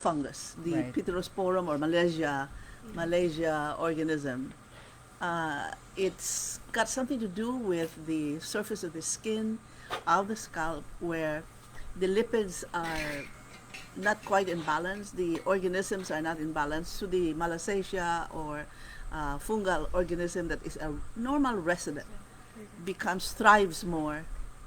fungus, the Right. Pityrosporum or Malaysia organism. It's got something to do with the surface of the skin of the scalp where the lipids are not quite in balance, the organisms are not in balance, so the Malassezia or fungal organism that is a normal resident thrives more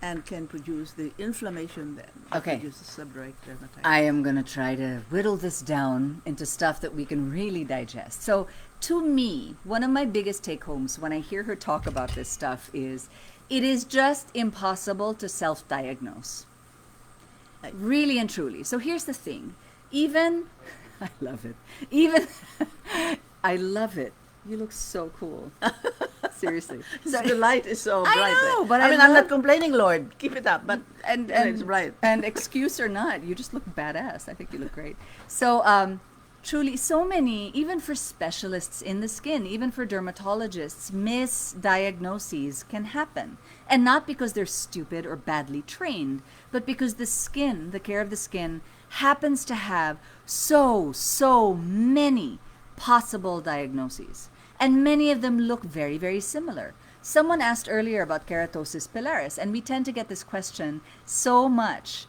and can produce the inflammation then. Okay. Produces seborrheic dermatitis. I am going to try to whittle this down into stuff that we can really digest. So, to me, one of my biggest take homes when I hear her talk about this stuff is it is just impossible to self diagnose. Really and truly. So, here's the thing. Even, I love it. Even, I love it. You look so cool. Seriously. So the light is so I bright. know, but I mean, I I'm not love- complaining, Lord. Keep it up. But and it's bright. And excuse or not, you just look badass. I think you look great. So truly, so many, even for specialists in the skin, even for dermatologists, misdiagnoses can happen, and not because they're stupid or badly trained, but because the skin, the care of the skin, happens to have so many possible diagnoses, and many of them look very, very similar. Someone asked earlier about keratosis pilaris, and we tend to get this question so much.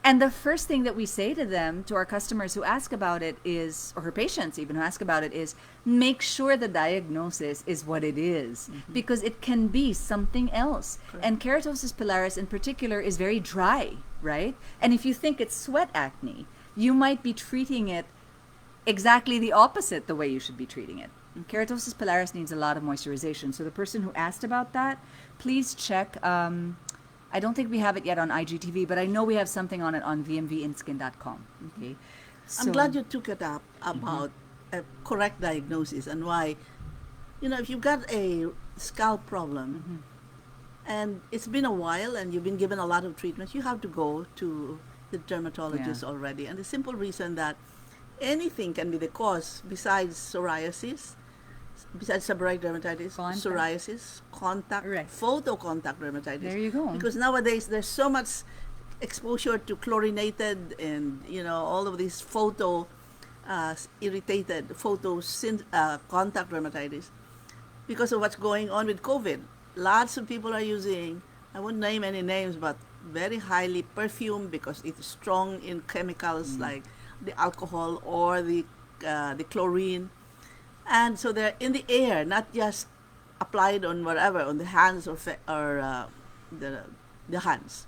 And the first thing that we say to them, to our customers who ask about it is, or her patients even who ask about it is, make sure the diagnosis is what it is, because it can be something else. Correct. And keratosis pilaris in particular is very dry, right? And if you think it's sweat acne, you might be treating it exactly the opposite the way you should be treating it. And keratosis pilaris needs a lot of moisturization. So the person who asked about that, please check. I don't think we have it yet on IGTV, but I know we have something on it on vmvinskin.com. Okay. I'm glad you took it up about a correct diagnosis and why, if you've got a scalp problem and it's been a while and you've been given a lot of treatments, you have to go to the dermatologist already. And the simple reason that anything can be the cause besides psoriasis, besides seborrheic dermatitis, Contact. psoriasis, contact, Right. photocontact dermatitis. There you go. Because nowadays there's so much exposure to chlorinated and all of these irritated contact dermatitis because of what's going on with COVID. Lots of people are using, I won't name any names, but very highly perfumed because it's strong in chemicals like the alcohol or the chlorine. And so they're in the air, not just applied on whatever, on the hands or the hands.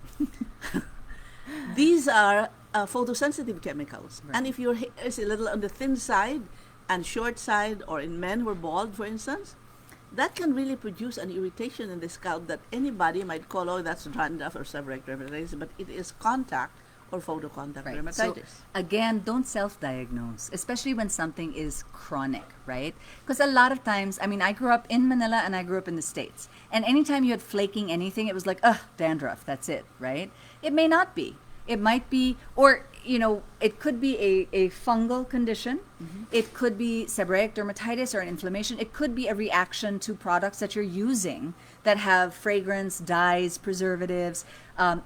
These are photosensitive chemicals. Right. And if your hair is a little on the thin side and short side, or in men who are bald, for instance, that can really produce an irritation in the scalp that anybody might call, oh, that's dandruff or seborrheic dermatitis, but it is contact or photocontact Right. So dermatitis. again, don't self-diagnose, especially when something is chronic, right? Because a lot of times, I mean, I grew up in Manila and I grew up in the States. And anytime you had flaking anything, it was like, dandruff, that's it, right? It may not be. It might be, or, it could be a fungal condition. It could be seborrheic dermatitis or an inflammation. It could be a reaction to products that you're using that have fragrance, dyes, preservatives.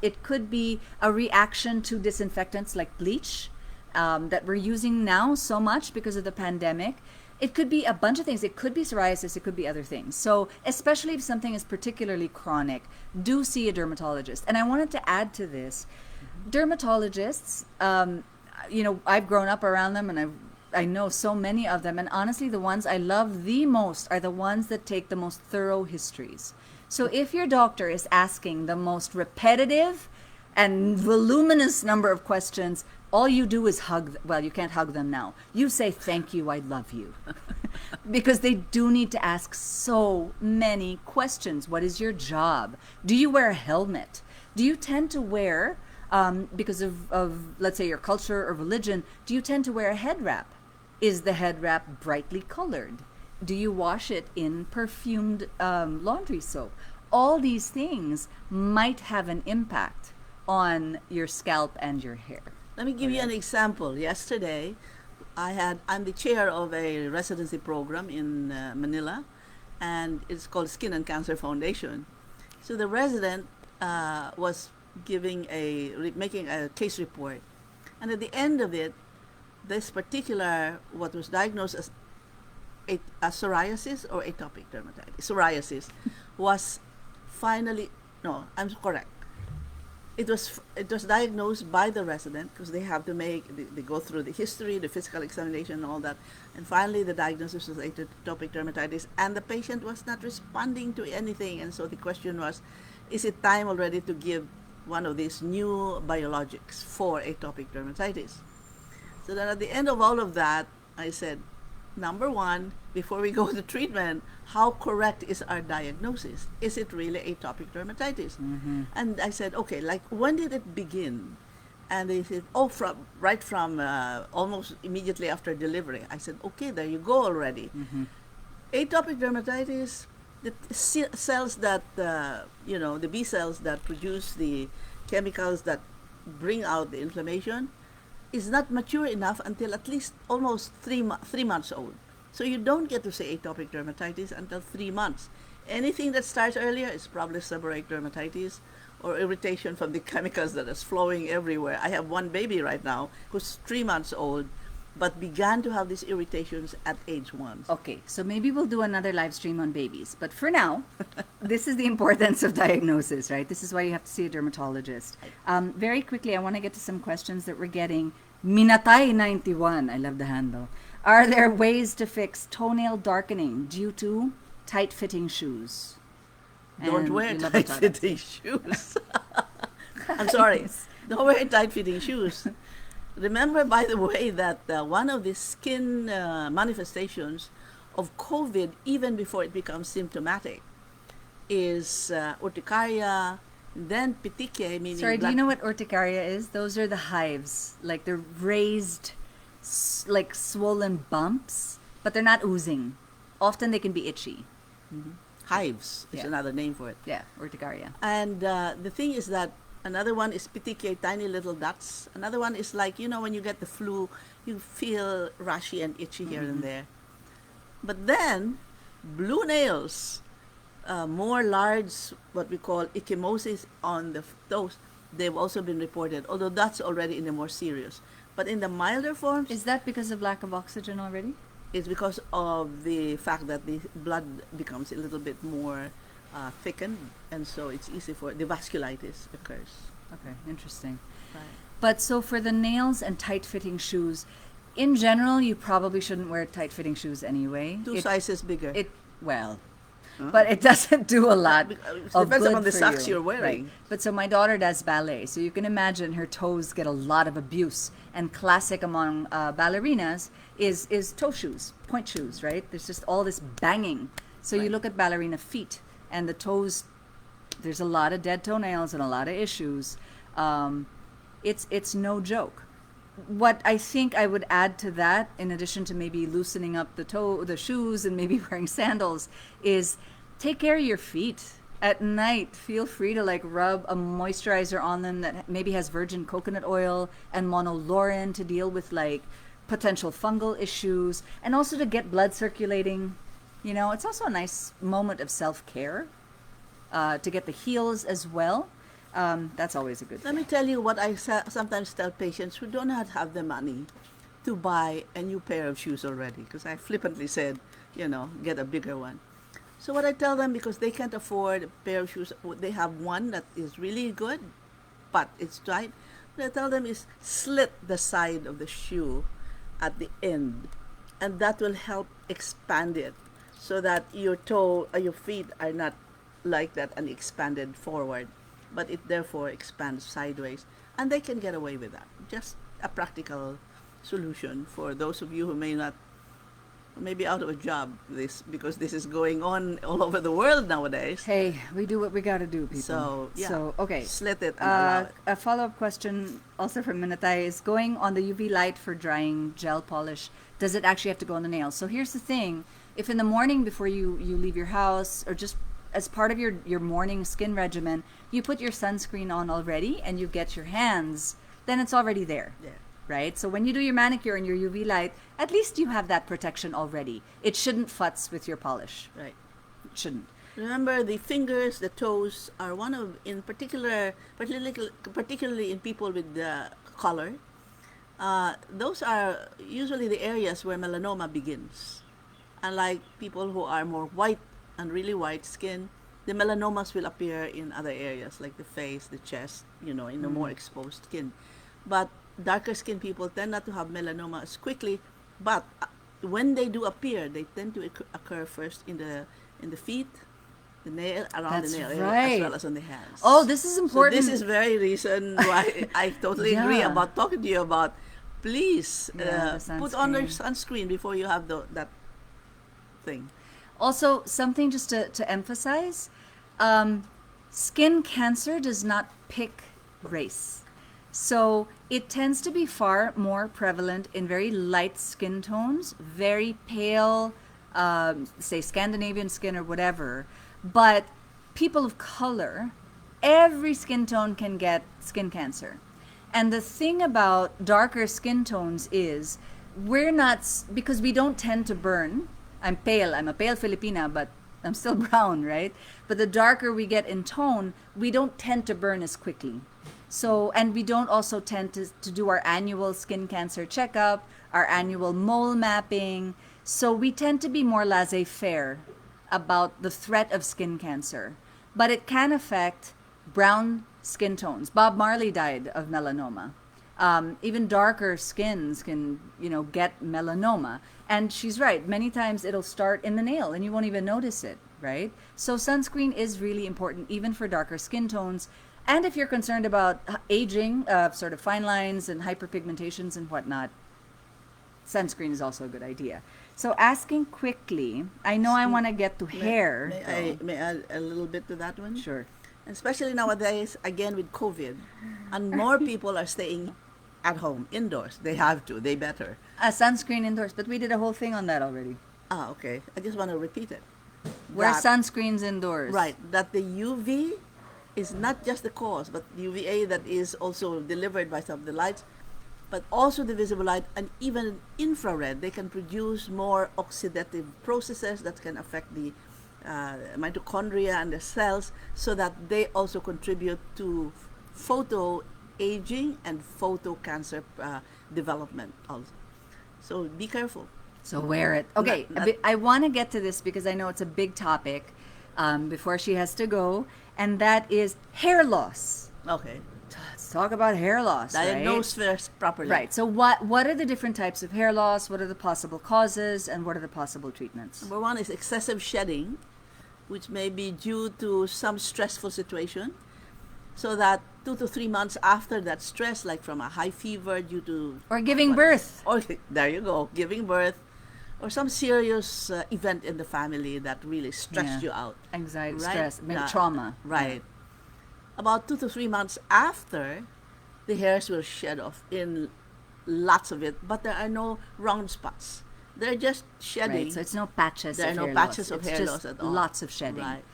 It could be a reaction to disinfectants like bleach that we're using now so much because of the pandemic. It could be a bunch of things. It could be psoriasis. It could be other things. So especially if something is particularly chronic, do see a dermatologist. And I wanted to add to this, dermatologists, I've grown up around them and I know so many of them. And honestly, the ones I love the most are the ones that take the most thorough histories. So if your doctor is asking the most repetitive and voluminous number of questions, all you do is you can't hug them now. You say, thank you, I love you. Because they do need to ask so many questions. What is your job? Do you wear a helmet? Do you tend to wear, because of, let's say, your culture or religion, do you tend to wear a head wrap? Is the head wrap brightly colored? Do you wash it in perfumed laundry soap? All these things might have an impact on your scalp and your hair. Let me give you an example. Yesterday, I'm the chair of a residency program in Manila, and it's called Skin and Cancer Foundation. So the resident was making a case report And at the end of it, this particular, what was diagnosed as psoriasis or atopic dermatitis, psoriasis, was finally, no, I'm correct. It was diagnosed by the resident because they have to they go through the history, the physical examination, and all that, and finally the diagnosis was atopic dermatitis, and the patient was not responding to anything, and so the question was, is it time already to give one of these new biologics for atopic dermatitis? So then at the end of all of that, I said, number one, before we go to treatment, how correct is our diagnosis? Is it really atopic dermatitis? Mm-hmm. And I said, okay, like when did it begin? And they said, oh, right from almost immediately after delivery. I said, okay, there you go already. Mm-hmm. Atopic dermatitis, the cells that, the B cells that produce the chemicals that bring out the inflammation, is not mature enough until at least almost 3 months old. So you don't get to say atopic dermatitis until 3 months. Anything that starts earlier is probably seborrheic dermatitis or irritation from the chemicals that is flowing everywhere. I have one baby right now who's 3 months old, but began to have these irritations at age 1. Okay, so maybe we'll do another live stream on babies. But for now, this is the importance of diagnosis, right? This is why you have to see a dermatologist. Very quickly, I want to get to some questions that we're getting. Minatay91, I love the handle. Are there ways to fix toenail darkening due to tight-fitting shoes? Don't And wear we love our products. tight-fitting shoes. I'm sorry. Don't wear tight-fitting shoes. Remember, by the way, that one of the skin manifestations of COVID, even before it becomes symptomatic, is urticaria, then petechiae, meaning Sorry, do you know what urticaria is? Those are the hives, like they're raised, like swollen bumps, but they're not oozing. Often they can be itchy. hives is Yeah. another name for it. Yeah, urticaria. And the thing is that another one is petechiae, tiny little dots. Another one is like, when you get the flu, you feel rashy and itchy here and there. But then, blue nails, more large, what we call ecchymosis on the toes, they've also been reported, although that's already in the more serious. But in the milder forms, Is that because of lack of oxygen already? it's because of the fact that the blood becomes a little bit more thickened, and so it's easy for the vasculitis occurs. Okay, interesting. Right. But so for the nails and tight-fitting shoes, in general, you probably shouldn't wear tight-fitting shoes anyway. Two sizes bigger. But it doesn't do a lot It of depends good upon the for socks you. you're wearing. Right. But so my daughter does ballet, so you can imagine her toes get a lot of abuse. And classic among ballerinas is toe shoes, point shoes, right? There's just all this banging. So you Right. look at ballerina feet, and the toes, there's a lot of dead toenails and a lot of issues. It's no joke. What I think I would add to that, in addition to maybe loosening up the shoes and maybe wearing sandals, is take care of your feet. At night, feel free to rub a moisturizer on them that maybe has virgin coconut oil and monolaurin to deal with potential fungal issues, and also to get blood circulating. It's also a nice moment of self-care to get the heels as well. That's always a good Let thing. me tell you what I sometimes tell patients who do not have the money to buy a new pair of shoes already, because I flippantly said, get a bigger one. So what I tell them, because they can't afford a pair of shoes, they have one that is really good, but it's tight. What I tell them is slit the side of the shoe at the end, and that will help expand it so that your feet are not like that and expanded forward, but it therefore expands sideways, and they can get away with that. Just a practical solution for those of you who may be out of a job because this is going on all over the world nowadays. Hey, we do what we got to do, people. So, yeah. So, okay. Slit it and allow it. A follow-up question also from Minatay is, going on the UV light for drying gel polish, does it actually have to go on the nails? So here's the thing. If in the morning before you leave your house, or just as part of your morning skin regimen, you put your sunscreen on already and you get your hands, then it's already there. Yeah. Right? So when you do your manicure and your UV light, at least you have that protection already. It shouldn't futz with your polish. Right. It shouldn't. Remember, the fingers, the toes are one of, particularly in people with the color, Those are usually the areas where melanoma begins. Unlike people who are more white and really white skin, the melanomas will appear in other areas like the face, the chest, in the more exposed skin. But darker skinned people tend not to have melanoma as quickly, but when they do appear, they tend to occur first in the feet, the nail around That's the nail area, right. as well as on the hands. Oh, this is So important. this is very reason why I totally agree Yeah. about talking to you about. Please Yeah, the put on the sunscreen. sunscreen before you have that thing. Also, something just to emphasize, skin cancer does not pick race. So it tends to be far more prevalent in very light skin tones, very pale, say Scandinavian skin or whatever. But people of color, every skin tone can get skin cancer. And the thing about darker skin tones is we're not, because we don't tend to burn. I'm pale, I'm a pale Filipina, but I'm still brown, right? But the darker we get in tone, we don't tend to burn as quickly. So, and we don't also tend to do our annual skin cancer checkup, our annual mole mapping. So we tend to be more laissez-faire about the threat of skin cancer. But it can affect brown skin tones. Bob Marley died of melanoma. Even darker skins can, get melanoma. And she's right. Many times it'll start in the nail and you won't even notice it, right? So sunscreen is really important even for darker skin tones. And if you're concerned about aging, sort of fine lines and hyperpigmentations and whatnot, sunscreen is also a good idea. So asking quickly, I know I want to get to hair. May I add a little bit to that one? Sure. Especially nowadays, again with COVID, and more people are staying at home, indoors. They have to. They better. Sunscreen indoors, but we did a whole thing on that already. Okay. I just want to repeat it. Wear That- sunscreens indoors. Right. That the UV is not just the cause, but UVA that is also delivered by some of the lights, but also the visible light and even infrared. They can produce more oxidative processes that can affect the mitochondria and the cells, so that they also contribute to photo aging and photo cancer development also. So be careful. So wear it. Okay, I want to get to this because I know it's a big topic before she has to go, and that is hair loss. Okay. Let's talk about hair loss. Diagnose first properly. Right. So what are the different types of hair loss? What are the possible causes, and what are the possible treatments? Number one is excessive shedding, which may be due to some stressful situation. So that 2 to 3 months after that stress, like from a high fever due to... Or giving birth. Or there you go, giving birth. Or some serious event in the family that really stressed you out. Anxiety, Right? stress, maybe Yeah. trauma. Right. About 2 to 3 months after, the hairs will shed off in lots of it, but there are no round spots. They're just shedding. Right. So it's no patches. There of are no hair patches loss. of It's hair just loss at all. Lots of shedding. Right.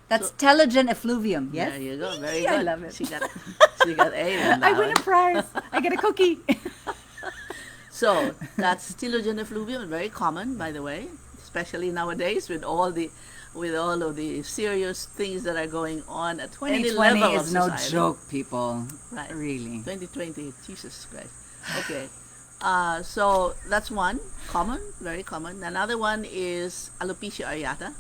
That's So- telogen effluvium. Yes. There you go. Very Yee, good. I love it. She got A on that I win one. a prize. I get a cookie. So that's telogen effluvium, very common, by the way, especially nowadays with all of the serious things that are going on at any 2020 level of is no society. joke, people. Right. Really. 2020, Jesus Christ. Okay. So that's one, common, very common. Another one is alopecia areata,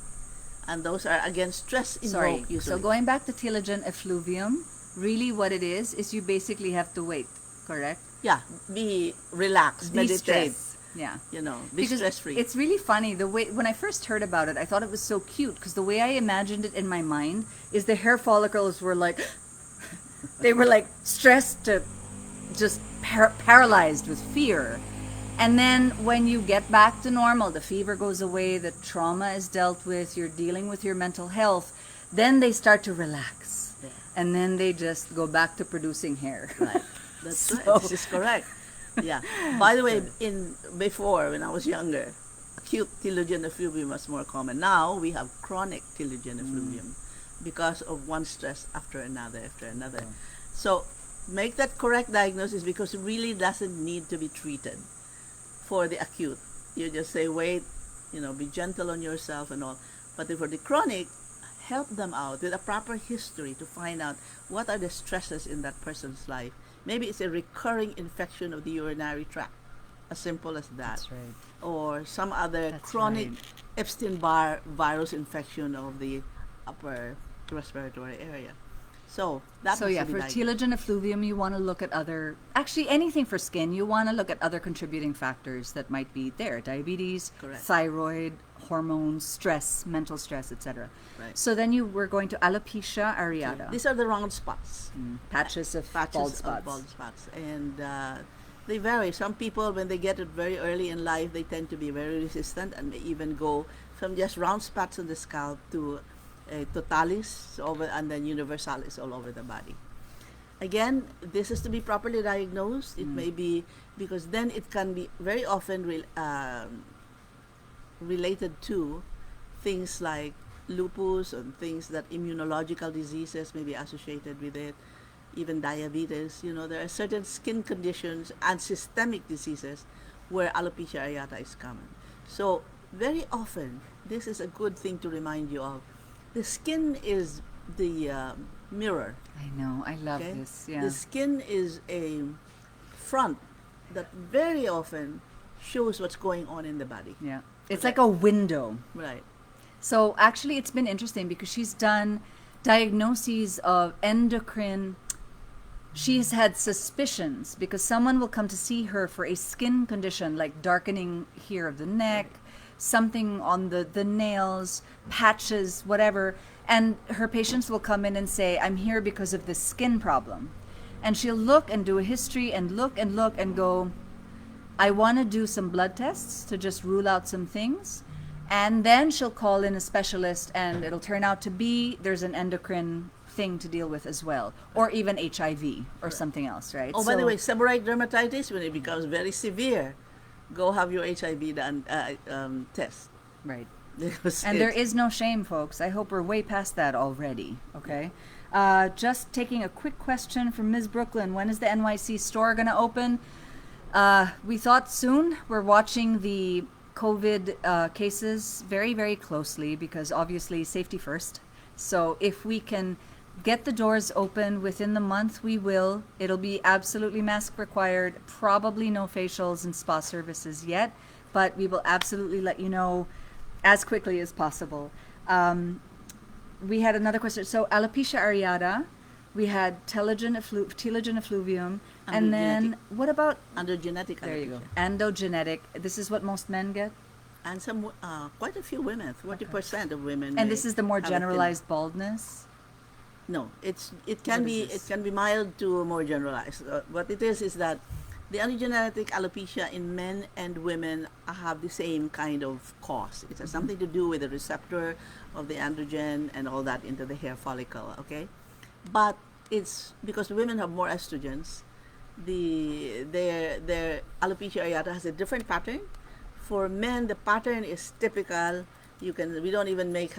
and those are again stress Sorry. invoked usually. So going back to telogen effluvium, really what it is you basically have to wait, correct? Yeah, be relaxed, meditate. De-stress. Yeah. Be Because stress free. it's really funny the way when I first heard about it, I thought it was so cute because the way I imagined it in my mind is the hair follicles were like they were like stressed to just paralyzed with fear. And then when you get back to normal, the fever goes away, the trauma is dealt with, you're dealing with your mental health, then they start to relax. Yeah. And then they just go back to producing hair. Right. That's So- right. This is correct. Yeah. By the way, before when I was younger, acute telogen effluvium was more common. Now we have chronic telogen effluvium because of one stress after another. So make that correct diagnosis because it really doesn't need to be treated for the acute. You just say wait, be gentle on yourself and all. But for the chronic, help them out with a proper history to find out what are the stresses in that person's life Maybe it's a recurring infection of the urinary tract, as simple as that. That's right. Or some other That's chronic right. Epstein-Barr virus infection of the upper respiratory area. So that So has yeah, to be for diagnosed. telogen effluvium, you want to look at actually anything for skin, you want to look at other contributing factors that might be there: diabetes, Correct. thyroid, hormones, stress, mental stress, etc. Right. So then we're going to alopecia areata, These are the round spots. patches of Patches bald of spots. bald spots, and they vary. Some people, when they get it very early in life, they tend to be very resistant and may even go from just round spots on the scalp to totalis over, and then universalis all over the body. Again, this is to be properly diagnosed. It may be, because then it can be very often related to things like lupus and things that immunological diseases may be associated with it, even diabetes. There are certain skin conditions and systemic diseases where alopecia areata is common. So very often, this is a good thing to remind you of. The skin is the mirror. I know, I love Okay? this. Yeah. The skin is a front that very often shows what's going on in the body. Yeah. It's like a window. Right. So actually, it's been interesting because she's done diagnoses of endocrine. She's had suspicions because someone will come to see her for a skin condition like darkening here of the neck, something on the nails, patches, whatever. And her patients will come in and say, I'm here because of this skin problem. And she'll look and do a history and look and go, I want to do some blood tests to just rule out some things. And then she'll call in a specialist and it'll turn out to be there's an endocrine thing to deal with as well, or even HIV or something else, right? Oh, by the way, seborrheic dermatitis, when it becomes very severe, go have your HIV test. Right. Because And there is no shame, folks. I hope we're way past that already, okay? Just taking a quick question from Ms. Brooklyn. When is the NYC store going to open? We thought soon. We're watching the COVID cases very, very closely because obviously safety first. So if we can get the doors open within the month, we will. It'll be absolutely mask required, probably no facials and spa services yet, but we will absolutely let you know as quickly as possible. We had another question. So alopecia areata, we had telogen effluvium, and then what about androgenetic there you go, alopecia. endogenetic? This is what most men get, And some, quite a few women, 40% of women. and may this is the more have a thin- generalized baldness. No, it What can is be this? mild to more generalized. What it is that the androgenetic alopecia in men and women have the same kind of cause. It has something to do with the receptor of the androgen and all that into the hair follicle. Okay, but it's because women have more estrogens. Their alopecia areata has a different pattern. For men, the pattern is typical. We don't even make,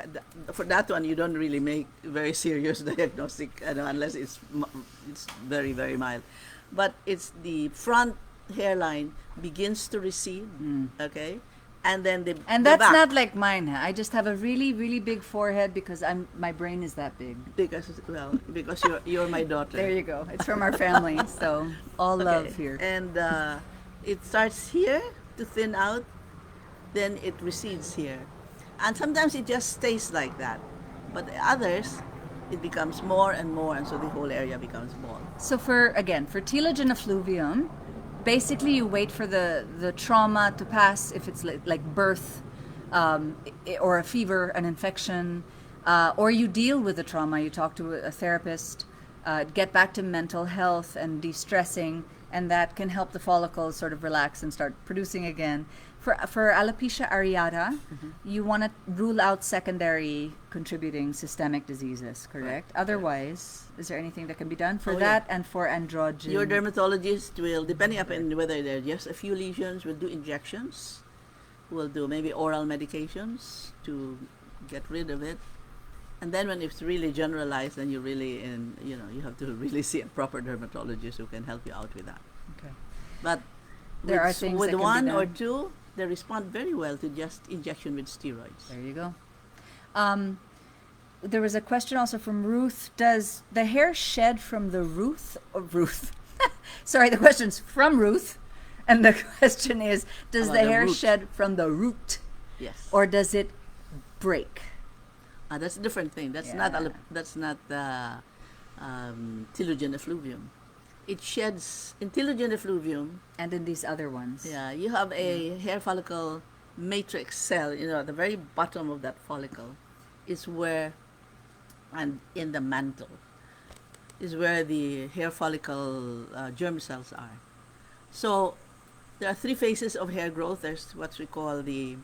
for that one, you don't really make very serious diagnostic, unless it's very, very mild. But it's the front hairline begins to recede, okay? And then And the that's back, not like mine. Huh? I just have a really, really big forehead because my brain is that big. because you're my daughter. There you go. It's from our family, so all love Okay. here. And it starts here to thin out, then it recedes here. And sometimes it just stays like that. But the others, it becomes more and more, and so the whole area becomes bald. So for telogen effluvium, basically you wait for the trauma to pass if it's like birth or a fever, an infection, or you deal with the trauma. You talk to a therapist, get back to mental health and de-stressing, and that can help the follicles sort of relax and start producing again. For alopecia areata, you want to rule out secondary contributing systemic diseases, correct? Right. Otherwise, is there anything that can be done for Oh, that yeah. and for androgen? Your dermatologist will, depending upon whether they're just a few lesions, will do injections, will do maybe oral medications to get rid of it. And then when it's really generalized, then you really, you have to really see a proper dermatologist who can help you out with that. Okay. But There are things with that can be one or done. two, they respond very well to just injection with steroids. There you go. There was a question also from Ruth. Does the hair shed from the Sorry, the question's from Ruth. And the question is, does About the the hair root. shed from the root Yes. or does it break? That's a different thing. That's Yeah. not telogen effluvium. It sheds in telogen effluvium. And in these other ones. Yeah, you have a hair follicle matrix cell. You know, at the very bottom of that follicle is where, and in the mantle is where the hair follicle germ cells are. So there are three phases of hair growth. There's what we call the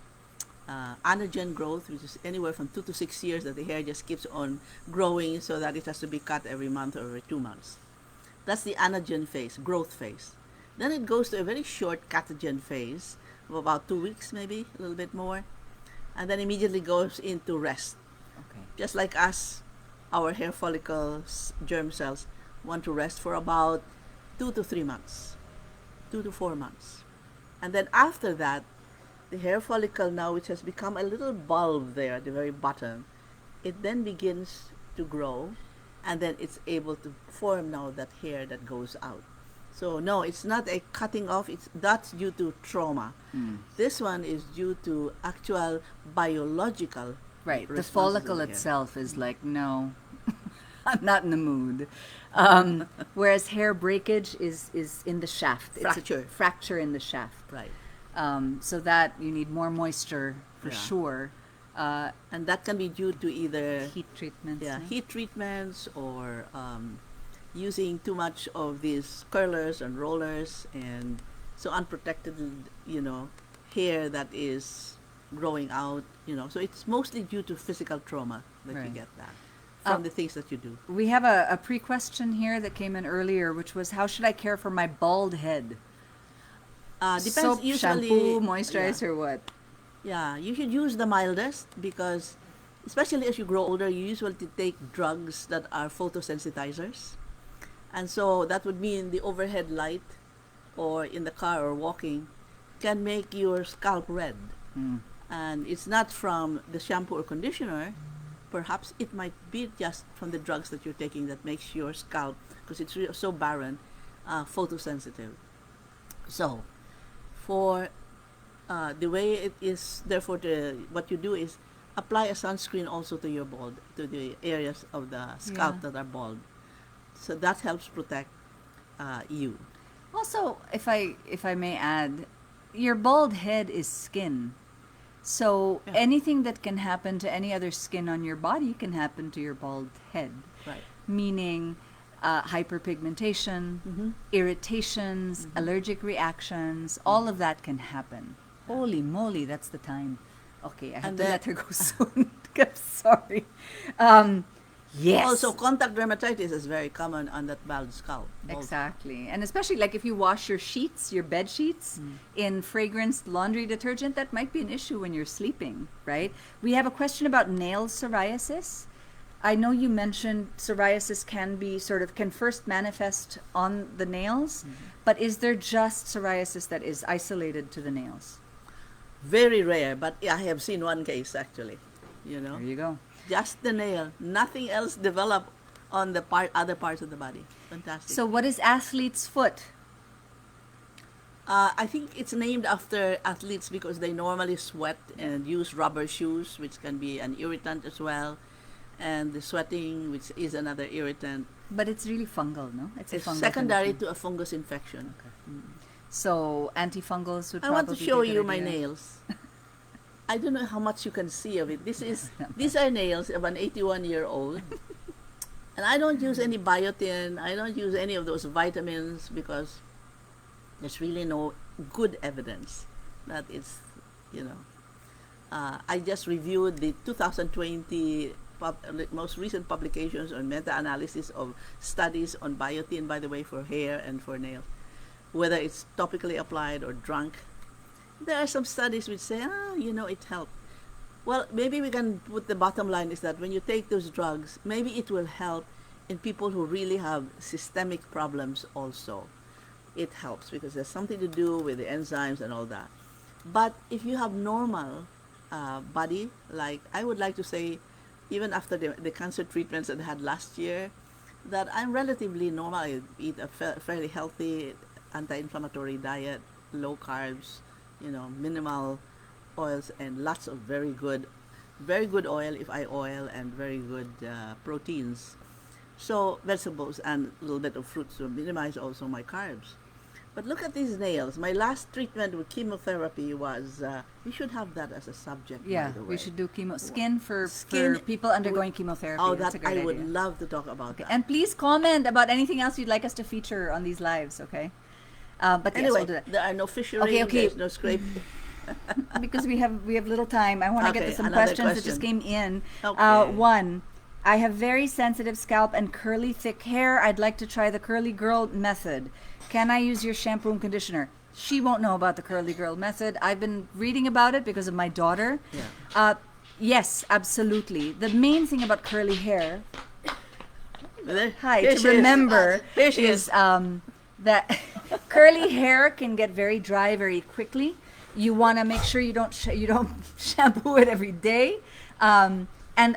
anagen growth, which is anywhere from 2 to 6 years that the hair just keeps on growing so that it has to be cut every month or every 2 months. That's the anagen phase, growth phase. Then it goes to a very short catagen phase of about 2 weeks, maybe a little bit more, and then immediately goes into rest. Okay. Just like us, our hair follicles, germ cells, want to rest for about 2 to 3 months, 2 to 4 months. And then after that, the hair follicle now, which has become a little bulb there at the very bottom, it then begins to grow, and then it's able to form now that hair that goes out. So no, it's not a cutting off. That's due to trauma. This one is due to actual biological. Right. The responses follicle of the hair. itself is like, no, I'm not in the mood. Whereas hair breakage is in the shaft. Fracture. It's a fracture in the shaft. Right. So that you need more moisture for Yeah. sure. And that can be due to either Heat treatments. no? heat treatments or using too much of these curlers and rollers, and so unprotected, hair that is growing out, So it's mostly due to physical trauma that you Right. get that from the things that you do. We have a pre-question here that came in earlier, which was, how should I care for my bald head? Depends. Soap, usually, shampoo, moisturizer, what? Yeah, you should use the mildest because, especially as you grow older, you usually take drugs that are photosensitizers. And so that would mean the overhead light or in the car or walking can make your scalp red. And it's not from the shampoo or conditioner. Perhaps it might be just from the drugs that you're taking that makes your scalp, because it's so barren, photosensitive. So, for the way it is, therefore, what you do is apply a sunscreen also to your to the areas of the scalp Yeah. that are bald. So that helps protect you. Also, if I may add, your bald head is skin. So Yeah. anything that can happen to any other skin on your body can happen to your bald head. Right. Meaning hyperpigmentation, Mm-hmm. irritations, allergic reactions, all of that can happen. Holy moly, that's the time. Okay, I have And to then- let her go soon. I'm sorry. Yes. Also, contact dermatitis is very common on that bald scalp. Exactly. And especially like if you wash your sheets, your bed sheets in fragranced laundry detergent, that might be an issue when you're sleeping, right? We have a question about nail psoriasis. I know you mentioned psoriasis can first manifest on the nails, but is there just psoriasis that is isolated to the nails? Very rare, but I have seen one case actually. There you go. Just the nail, nothing else developed on the other parts of the body. Fantastic. So what is athlete's foot? I think it's named after athletes because they normally sweat and use rubber shoes, which can be an irritant as well, and the sweating, which is another irritant. But it's really fungal, no? It's a It's fungal secondary condition. to a fungus infection. So antifungals would I probably want to be show a good you my idea. nails. I don't know how much you can see of it. These are nails of an 81-year-old. And I don't use any biotin. I don't use any of those vitamins because there's really no good evidence that it's, I just reviewed the 2020 most recent publications on meta-analysis of studies on biotin, by the way, for hair and for nails, whether it's topically applied or drunk. There are some studies which say, it helped. Well, maybe we can put the bottom line is that when you take those drugs, maybe it will help in people who really have systemic problems also. It helps because there's something to do with the enzymes and all that. But if you have normal body, like I would like to say, even after the cancer treatments that I had last year, that I'm relatively normal. I eat a fairly healthy, anti-inflammatory diet, low carbs, minimal oils, and lots of very good oil if I oil, and very good proteins. So vegetables and a little bit of fruits to minimize also my carbs. But look at these nails. My last treatment with chemotherapy was, we should have that as a subject, by Yeah, the way. we should do skin for Skin people undergoing chemotherapy. Oh, That's a that great I idea. would love to talk about that. And please comment about anything else you'd like us to feature on these lives, okay? But yes, Anyway, we'll do that. there are no fissuring, Okay. there's no scraping. Because we have little time. I want to get Okay, to some another questions that just came in. Okay. One, I have very sensitive scalp and curly, thick hair. I'd like to try the curly girl method. Can I use your shampoo and conditioner? She won't know about the curly girl method. I've been reading about it because of my daughter. Yeah. Yes, absolutely. The main thing about curly hair, Here to she remember Here she is that curly hair can get very dry very quickly. You want to make sure you don't shampoo it every day, and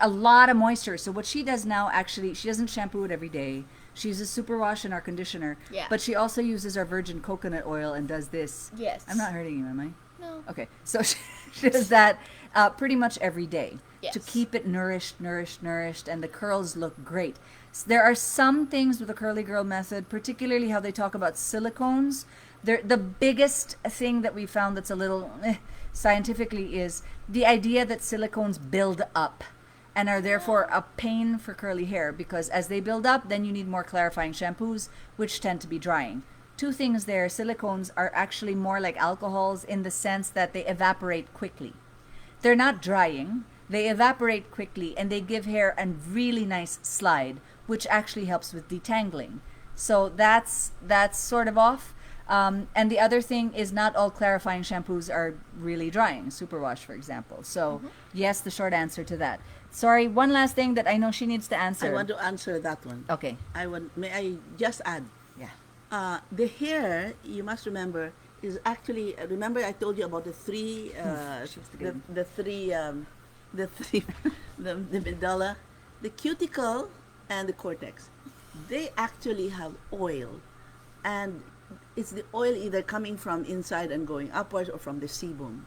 a lot of moisture. So what she does now, actually, she doesn't shampoo it every day. She uses superwash in our conditioner, Yeah. but she also uses our virgin coconut oil and does this. Yes. I'm not hurting you, am I? No. Okay, so she does that pretty much every day to Yes. keep it nourished, and the curls look great. There are some things with the curly girl method, particularly how they talk about silicones. The biggest thing that we found that's a little scientifically is the idea that silicones build up and are therefore a pain for curly hair, because as they build up, then you need more clarifying shampoos, which tend to be drying. Two things there. Silicones are actually more like alcohols in the sense that they evaporate quickly. They're not drying. They evaporate quickly, and they give hair a really nice slide, which actually helps with detangling. So that's sort of off. And the other thing is not all clarifying shampoos are really drying. Superwash, for example. So yes, the short answer to that. Sorry, one last thing that I know she needs to answer. I want to answer that one. Okay. May I just add? Yeah. The hair, you must remember, is actually, remember I told you about the three, the medulla, the cuticle, and the cortex. They actually have oil, and it's the oil either coming from inside and going upwards or from the sebum.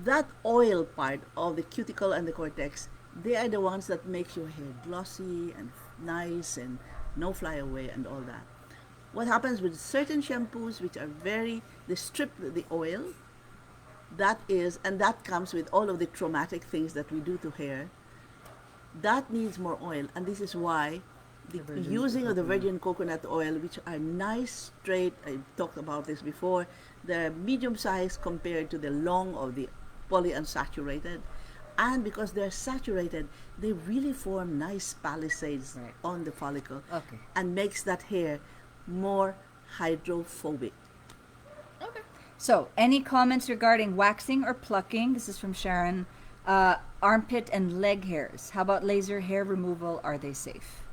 That oil part of the cuticle and the cortex, they are the ones that make your hair glossy and nice and no flyaway and all that. What happens with certain shampoos, which are they strip the oil, that comes with all of the traumatic things that we do to hair. That needs more oil, and this is why the using of the virgin coconut oil, which are nice, straight, I talked about this before, they're medium size compared to the long of the polyunsaturated. And because they're saturated, they really form nice palisades on the follicle, and makes that hair more hydrophobic. Okay. So, any comments regarding waxing or plucking? This is from Sharon. Armpit and leg hairs. How about laser hair removal? Are they safe?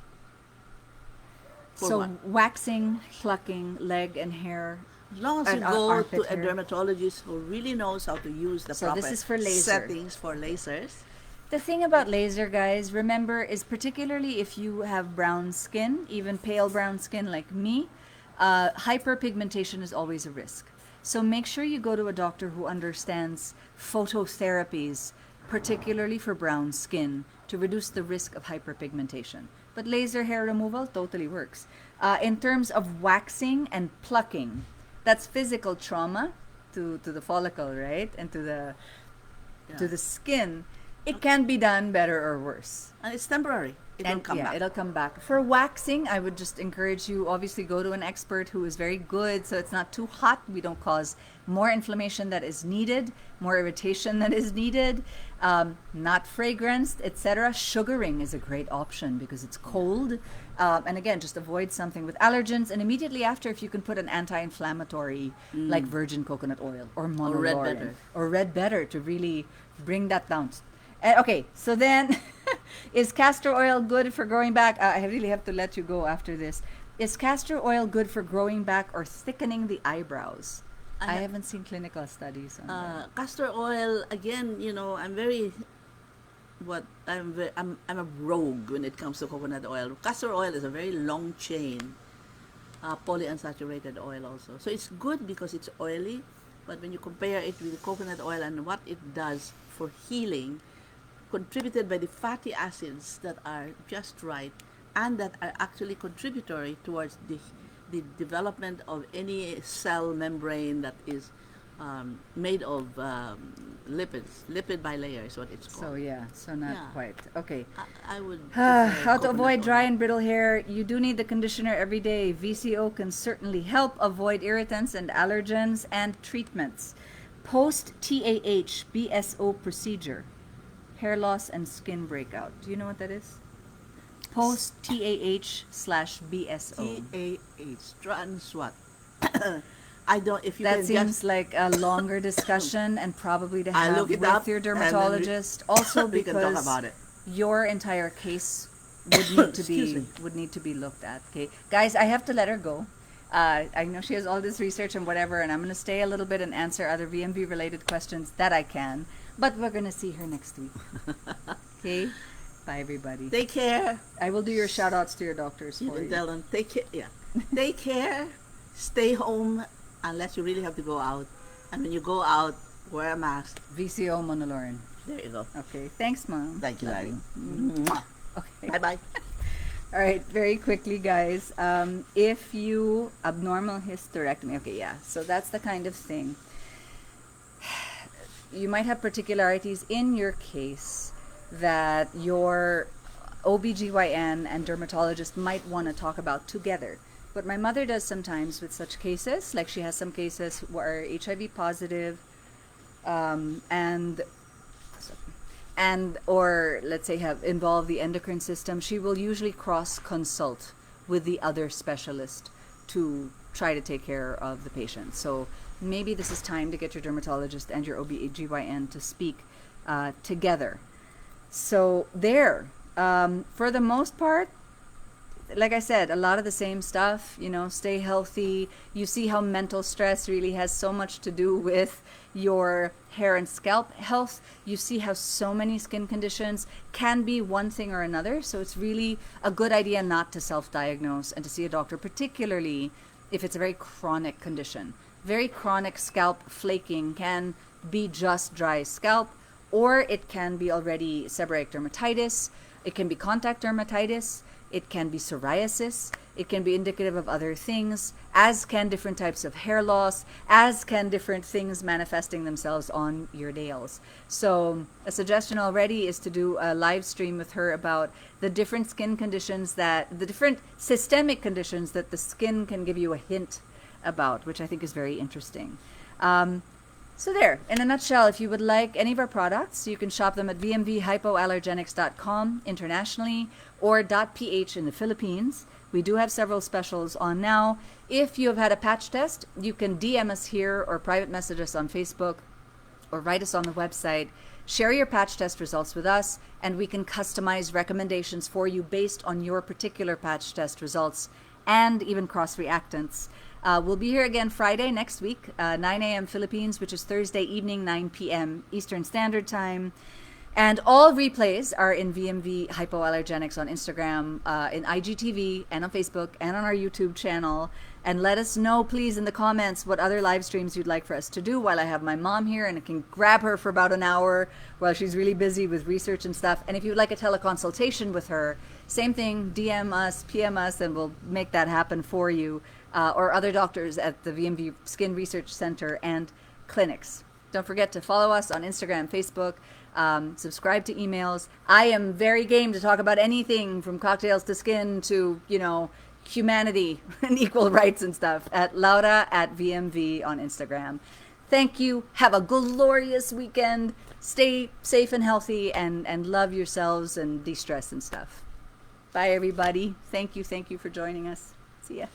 For what? Waxing, plucking, leg and hair. As long as you And go armpit to a hair. dermatologist who really knows how to use the So proper this is for laser. settings for lasers. The thing about laser, guys, remember, is particularly if you have brown skin, even pale brown skin like me, hyperpigmentation is always a risk. So make sure you go to a doctor who understands phototherapies, particularly for brown skin, to reduce the risk of hyperpigmentation. But laser hair removal totally works. In terms of waxing and plucking, that's physical trauma to the follicle, right? And to the skin. It can be done better or worse. And it's temporary. It'll come back. It'll come back. For waxing, I would just encourage you, obviously, go to an expert who is very good, so it's not too hot. We don't cause more inflammation that is needed, more irritation that is needed, not fragranced, etc. Sugaring is a great option because it's cold. And again, just avoid something with allergens. And immediately after, if you can put an anti-inflammatory like virgin coconut oil or monolaurin or red better to really bring that down. Okay, so then, is castor oil good for growing back? I really have to let you go after this. Is castor oil good for growing back or thickening the eyebrows? I haven't seen clinical studies on that. Castor oil, again, I'm very I'm a rogue when it comes to coconut oil. Castor oil is a very long chain polyunsaturated oil also. So it's good because it's oily, but when you compare it with coconut oil and what it does for healing, contributed by the fatty acids that are just right and that are actually contributory towards the development of any cell membrane that is made of lipids. Lipid bilayer is what it's called. So yeah, so not Yeah. quite. Okay. I would How prefer to coconut avoid oil. dry and brittle hair. You do need the conditioner every day. VCO can certainly help avoid irritants and allergens and treatments. Post TAH BSO procedure. Hair loss and skin breakout. Do you know what that is? Post TAH/BSO. TAH, trans what? I don't, if you That can seems just, like a longer discussion and probably to I'll have look it with up your and then dermatologist. Also we can talk because about it. your entire case would need to Excuse be me. looked at. Okay, guys, I have to let her go. I know she has all this research and whatever, and I'm going to stay a little bit and answer other VMV related questions that I can. But we're going to see her next week. Okay, bye everybody. Take care. I will do your shout outs to your doctors You for can you. tell them, take care, yeah. Take care, stay home unless you really have to go out. And when you go out, wear a mask. VCO Monolaurin. There you go. Okay, thanks, Mom. Thank you, Love Larry. you. Okay. Bye-bye. All right, very quickly, guys. If you abnormal hysterectomy, okay, yeah. So that's the kind of thing. You might have particularities in your case that your OBGYN and dermatologist might want to talk about together. What my mother does sometimes with such cases, like she has some cases where HIV positive, and or let's say have involved the endocrine system, she will usually cross consult with the other specialist to try to take care of the patient. So maybe this is time to get your dermatologist and your OB/GYN to speak together. So there, for the most part, like I said, a lot of the same stuff, stay healthy. You see how mental stress really has so much to do with your hair and scalp health. You see how so many skin conditions can be one thing or another. So it's really a good idea not to self-diagnose and to see a doctor, particularly if it's a very chronic condition. Very chronic scalp flaking can be just dry scalp, or it can be already seborrheic dermatitis. It can be contact dermatitis. It can be psoriasis. It can be indicative of other things, as can different types of hair loss, as can different things manifesting themselves on your nails. So a suggestion already is to do a live stream with her about the different skin conditions the different systemic conditions that the skin can give you a hint about, which I think is very interesting. So there, in a nutshell, if you would like any of our products, you can shop them at vmvhypoallergenics.com internationally or .ph in the Philippines. We do have several specials on now. If you have had a patch test, you can DM us here or private message us on Facebook or write us on the website. Share your patch test results with us, and we can customize recommendations for you based on your particular patch test results and even cross-reactants. We'll be here again Friday next week, 9 a.m. Philippines, which is Thursday evening, 9 p.m. Eastern Standard Time. And all replays are in VMV Hypoallergenics on Instagram, in IGTV, and on Facebook, and on our YouTube channel. And let us know, please, in the comments what other live streams you'd like for us to do while I have my mom here, and I can grab her for about an hour while she's really busy with research and stuff. And if you'd like a teleconsultation with her, same thing, DM us, PM us, and we'll make that happen for you. Or other doctors at the VMV Skin Research Center and clinics. Don't forget to follow us on Instagram, Facebook, subscribe to emails. I am very game to talk about anything from cocktails to skin to, humanity and equal rights and stuff at Laura@VMV on Instagram. Thank you. Have a glorious weekend. Stay safe and healthy and love yourselves and de-stress and stuff. Bye, everybody. Thank you for joining us. See ya.